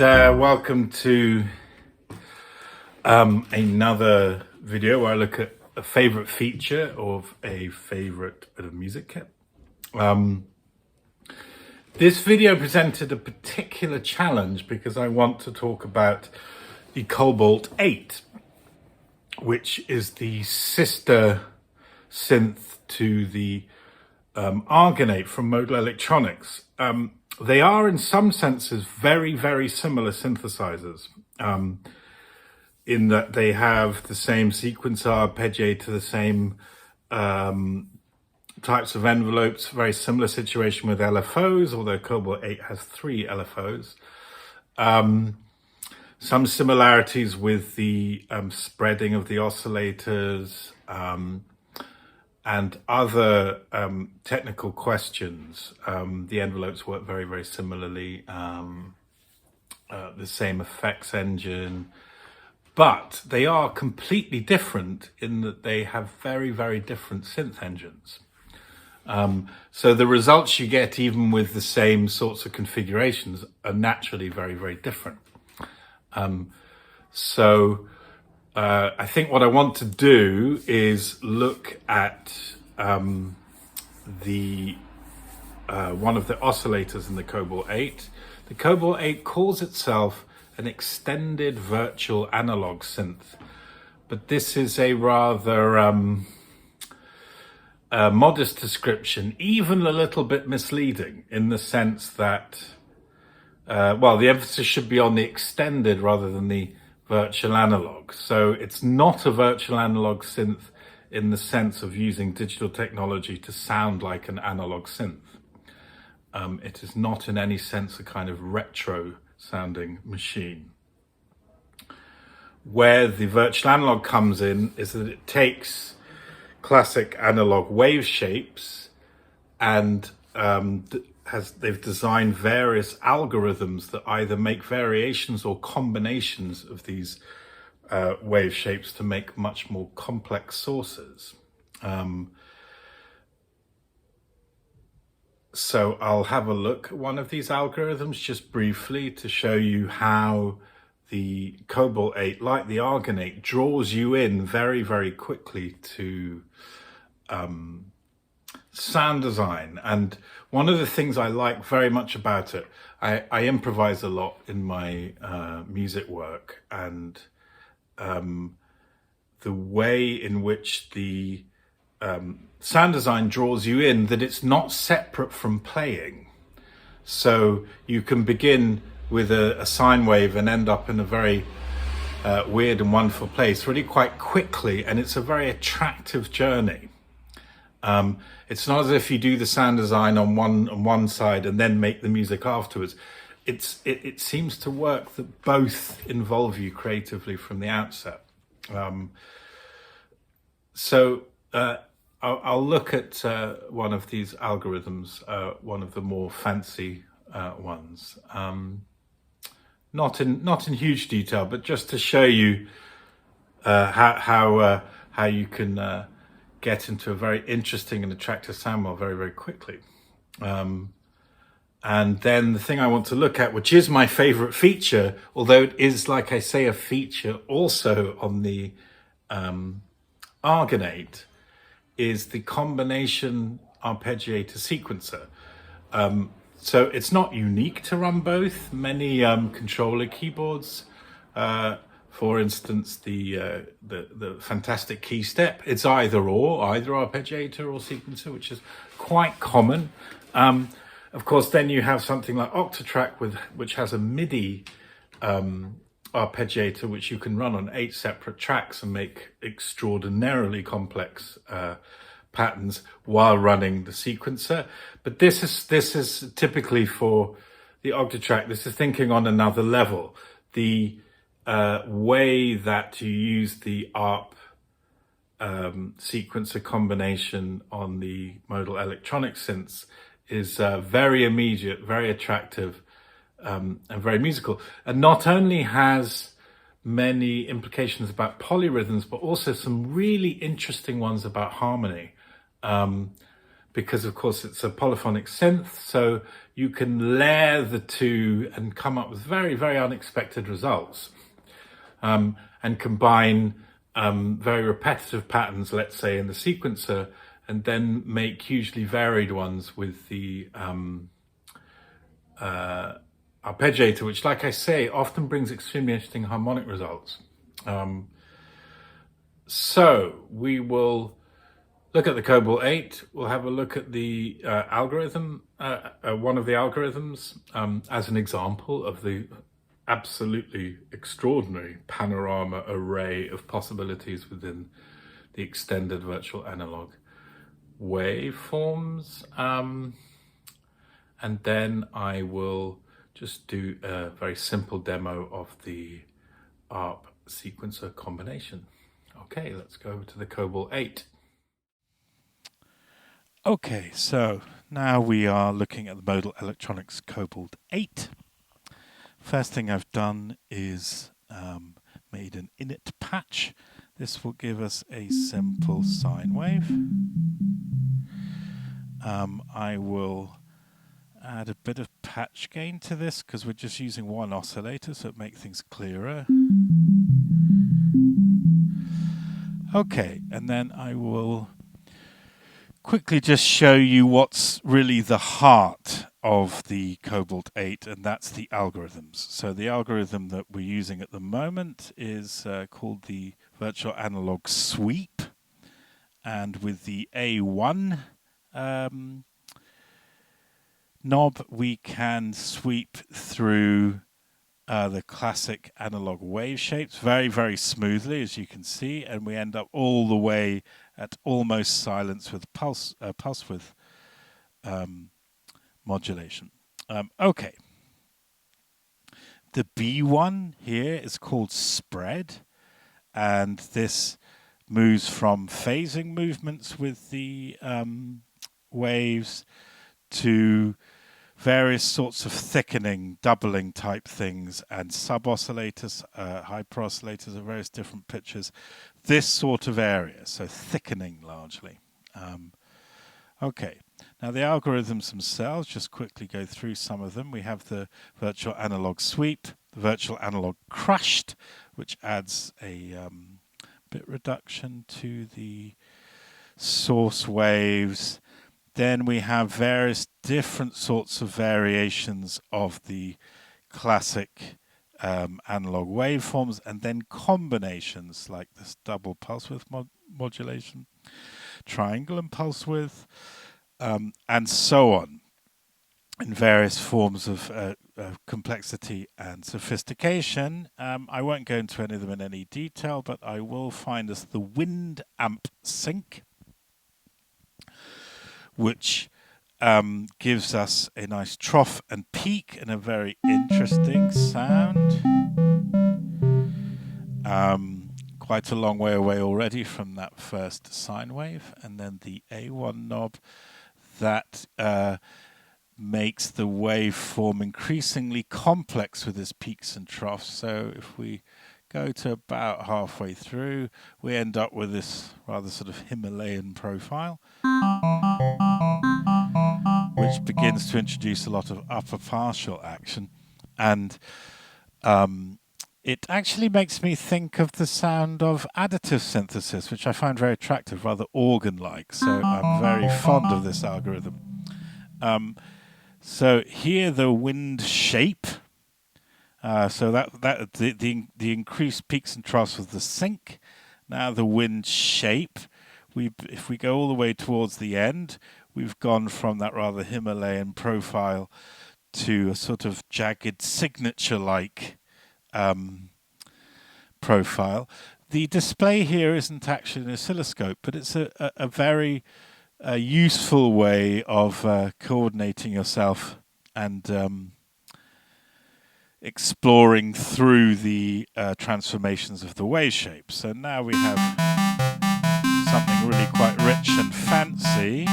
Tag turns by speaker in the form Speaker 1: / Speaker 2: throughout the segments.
Speaker 1: and welcome to another video where I look at a favorite feature of a favorite bit of music kit. This video presented a particular challenge because I want to talk about the Cobalt 8, which is the sister synth to the Argon 8 from Modal Electronics. They are in some senses very, very similar synthesizers in that they have the same sequencer, arpeggiator, the same types of envelopes, very similar situation with LFOs, although Cobalt 8 has 3 LFOs. Some similarities with the spreading of the oscillators, and other technical questions. The envelopes work very, very similarly. The same effects engine, but they are completely different in that they have very, very different synth engines. So the results you get, even with the same sorts of configurations, are naturally very, very different. I think what I want to do is look at one of the oscillators in the Cobalt 8. The Cobalt 8 calls itself an extended virtual analog synth, but this is a rather modest description, even a little bit misleading in the sense that, the emphasis should be on the extended rather than the virtual analog. So it's not a virtual analog synth in the sense of using digital technology to sound like an analog synth. It is not in any sense a kind of retro sounding machine. Where the virtual analog comes in is that it takes classic analog wave shapes and they've designed various algorithms that either make variations or combinations of these wave shapes to make much more complex sources. So I'll have a look at one of these algorithms just briefly to show you how the Cobalt 8, like the Argon 8, draws you in very, very quickly to sound design. And one of the things I like very much about it, I improvise a lot in my music work, and the way in which the sound design draws you in, that it's not separate from playing. So you can begin with a sine wave and end up in a very weird and wonderful place really quite quickly, and it's a very attractive journey. It's not as if you do the sound design on one side and then make the music afterwards. It seems to work that both involve you creatively from the outset. I'll look at one of these algorithms, one of the more fancy ones. Not in huge detail, but just to show you how you can get into a very interesting and attractive sound well very, very quickly. And then the thing I want to look at, which is my favorite feature, although it is, like I say, a feature also on the Argon 8, is the combination arpeggiator sequencer. So it's not unique to run both. Many controller keyboards, for instance, the fantastic key step, it's either arpeggiator or sequencer, which is quite common. Of course, then you have something like Octatrack, which has a MIDI arpeggiator, which you can run on 8 separate tracks and make extraordinarily complex patterns while running the sequencer. But this is typically for the Octatrack. This is thinking on another level. The way that you use the ARP sequencer combination on the Modal electronic synths is very immediate, very attractive, and very musical. And not only has many implications about polyrhythms, but also some really interesting ones about harmony. because of course it's a polyphonic synth, so you can layer the two and come up with very, very unexpected results, and combine very repetitive patterns, let's say in the sequencer, and then make hugely varied ones with the Arpeggiator, which, like I say, often brings extremely interesting harmonic results. So we will look at the Cobalt 8. We'll have a look at the algorithm, one of the algorithms, as an example of the absolutely extraordinary panorama array of possibilities within the extended virtual analog waveforms. And then I will just do a very simple demo of the ARP sequencer combination. Okay, let's go over to the Cobalt 8. Okay, so now we are looking at the Modal Electronics Cobalt 8. First thing I've done is made an init patch. This will give us a simple sine wave. I will add a bit of patch gain to this because we're just using one oscillator, so it makes things clearer. Okay, and then I will quickly just show you what's really the heart of the Cobalt 8, and that's the algorithms. So the algorithm that we're using at the moment is called the virtual analog sweep, and with the A1 knob we can sweep through the classic analog wave shapes very, very smoothly, as you can see, and we end up all the way at almost silence with pulse width modulation. Okay. The B1 here is called spread, and this moves from phasing movements with the waves to various sorts of thickening, doubling type things, and sub-oscillators, hyper-oscillators of various different pitches. This sort of area, so thickening largely. Okay, now the algorithms themselves, just quickly go through some of them. We have the virtual analog sweep, the virtual analog crushed, which adds a bit reduction to the source waves. Then we have various different sorts of variations of the classic analog waveforms, and then combinations like this double pulse width modulation, triangle and pulse width, and so on, in various forms of complexity and sophistication. I won't go into any of them in any detail, but I will find us the wind amp sync, which gives us a nice trough and peak and a very interesting sound. Quite a long way away already from that first sine wave. And then the A1 knob that makes the waveform increasingly complex with its peaks and troughs. So if we go to about halfway through, we end up with this rather sort of Himalayan profile, which begins to introduce a lot of upper partial action. And it actually makes me think of the sound of additive synthesis, which I find very attractive, rather organ-like. So I'm very fond of this algorithm. So here the wind shape. So that the increased peaks and troughs of the sync. Now the wind shape. If we go all the way towards the end, we've gone from that rather Himalayan profile to a sort of jagged signature-like profile. The display here isn't actually an oscilloscope, but it's a very useful way of coordinating yourself and exploring through the transformations of the wave shape. So now we have something really quite rich and fancy.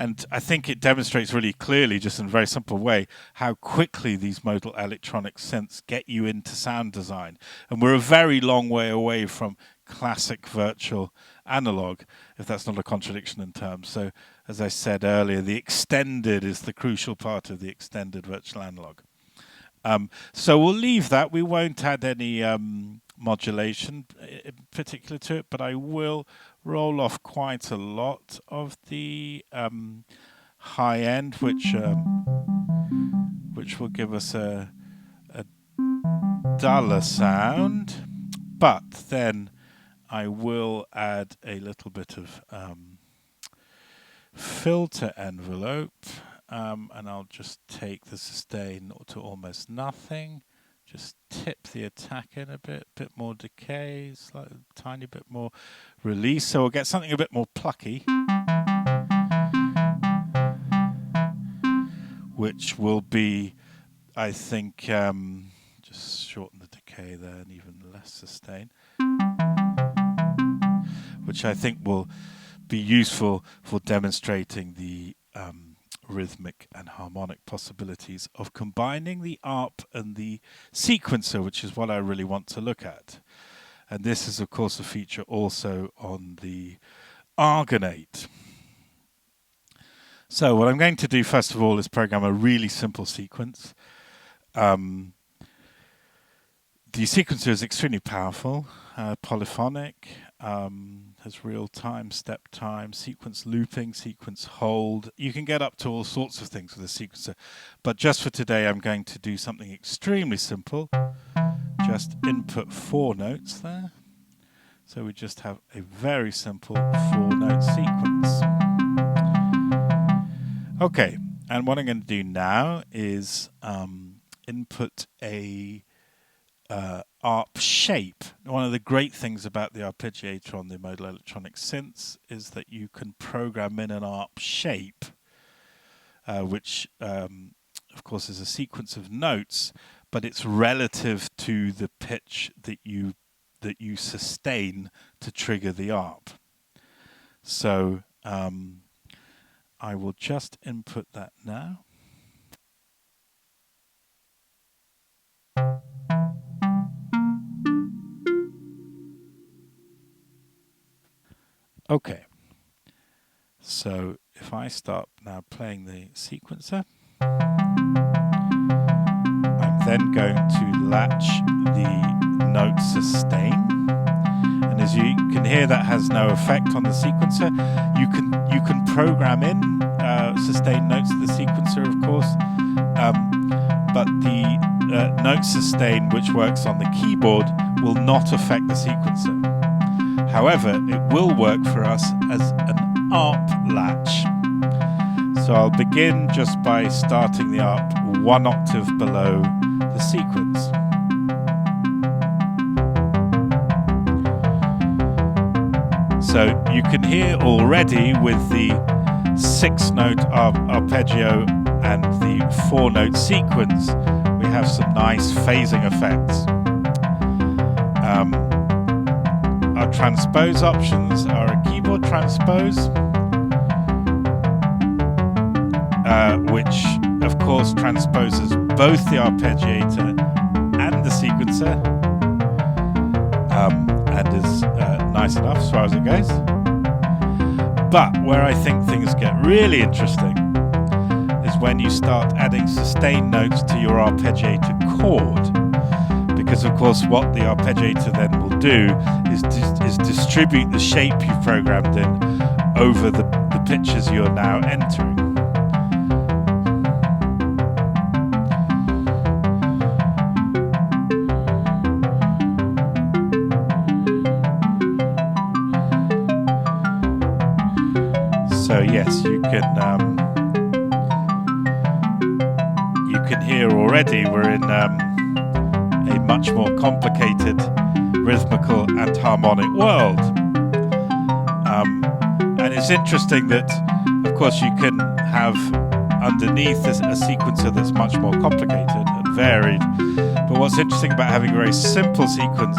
Speaker 1: And I think it demonstrates really clearly, just in a very simple way, how quickly these modal electronic synths get you into sound design. And we're a very long way away from classic virtual analog, if that's not a contradiction in terms. So, as I said earlier, the extended is the crucial part of the extended virtual analog. So we'll leave that. We won't add any modulation in particular to it, but I will roll off quite a lot of the high end, which will give us a duller sound. But then I will add a little bit of filter envelope. And I'll just take the sustain to almost nothing. Just tip the attack in a bit more decay, slightly, tiny bit more release. So we'll get something a bit more plucky, which will be, I think, just shorten the decay there and even less sustain, which I think will be useful for demonstrating the rhythmic and harmonic possibilities of combining the ARP and the sequencer, which is what I really want to look at. And this is, of course, a feature also on the Argonate. So what I'm going to do, first of all, is program a really simple sequence. The sequencer is extremely powerful, polyphonic, has real time, step time, sequence looping, sequence hold. You can get up to all sorts of things with a sequencer. But just for today, I'm going to do something extremely simple. Just input 4 notes there. So we just have a very simple 4-note sequence. Okay, and what I'm going to do now is input a ARP shape. One of the great things about the Arpeggiator on the Modal electronic synths is that you can program in an ARP shape, which of course is a sequence of notes, but it's relative to the pitch that you sustain to trigger the ARP. So I will just input that now. Okay, so if I start now playing the sequencer, I'm then going to latch the note sustain, and as you can hear, that has no effect on the sequencer. You can program in sustain notes to the sequencer, of course, but the note sustain, which works on the keyboard, will not affect the sequencer. However, it will work for us as an ARP latch. So I'll begin just by starting the ARP 1 octave below the sequence. So you can hear already with the 6-note arpeggio and the 4-note sequence, we have some nice phasing effects. Our transpose options are a keyboard transpose, which of course transposes both the arpeggiator and the sequencer, and is nice enough as far as it goes. But where I think things get really interesting is when you start adding sustain notes to your arpeggiator chord. Because of course what the arpeggiator then will do is distribute the shape you've programmed in over the pitches you're now entering. So yes, you can hear already we're in a much more complicated rhythmical and harmonic world. And it's interesting that, of course, you can have underneath a sequencer that's much more complicated and varied. But what's interesting about having a very simple sequence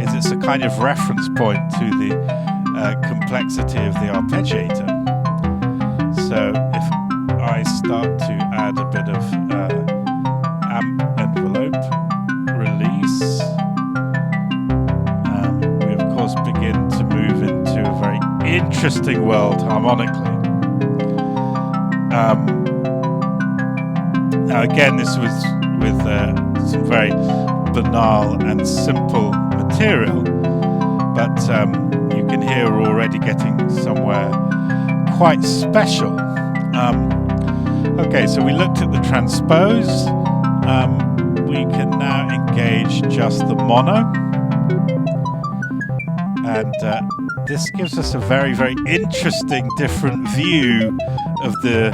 Speaker 1: is it's a kind of reference point to the complexity of the arpeggiator. So So if I start to add a bit of amp envelope, release, we of course begin to move into a very interesting world harmonically. Now again, this was with some very banal and simple material, but you can hear we're already getting somewhere quite special. Okay, so we looked at the transpose. We can now engage just the mono, and this gives us a very, very interesting different view of the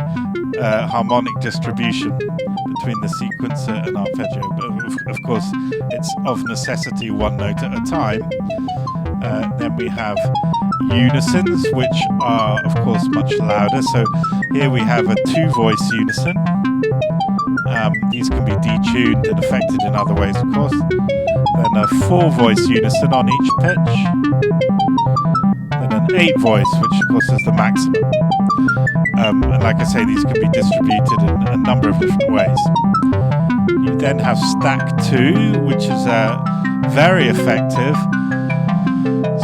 Speaker 1: harmonic distribution between the sequencer and arpeggio. But of course, it's of necessity one note at a time. Then we have unisons, which are of course much louder. So here we have a 2-voice unison. These can be detuned and affected in other ways, of course. Then a 4-voice unison on each pitch. Then an 8-voice, which of course is the maximum. And like I say, these can be distributed in a number of different ways. You then have stack 2, which is very effective.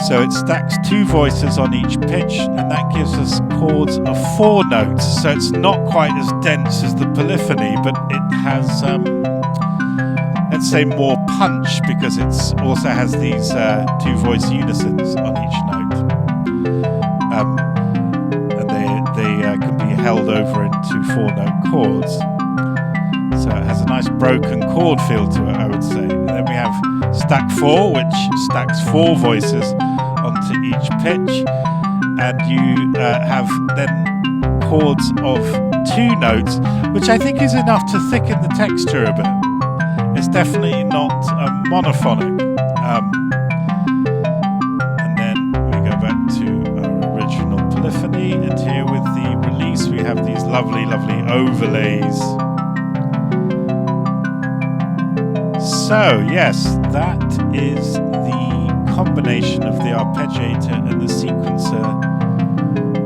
Speaker 1: So it stacks 2 voices on each pitch, and that gives us chords of 4 notes. So it's not quite as dense as the polyphony, but it has, let's say, more punch, because it also has these 2-voice unisons on each note. And they can be held over into 4-note chords. So it has a nice broken chord feel to it, I would say. And then we have stack 4, which stacks 4 voices onto each pitch, and you have then chords of 2 notes, which I think is enough to thicken the texture a bit. It's definitely not monophonic. And then we go back to our original polyphony, and here with the release we have these lovely, lovely overlays. So yes, that is the combination of the arpeggiator and the sequencer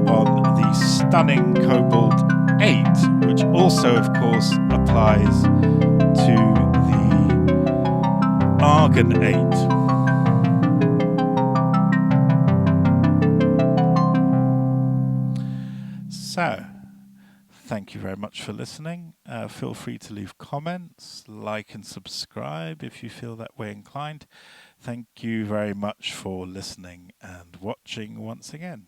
Speaker 1: on the stunning Cobalt 8, which also of course applies to the Argon 8. So, thank you very much for listening. Feel free to leave comments, like and subscribe if you feel that way inclined. Thank you very much for listening and watching once again.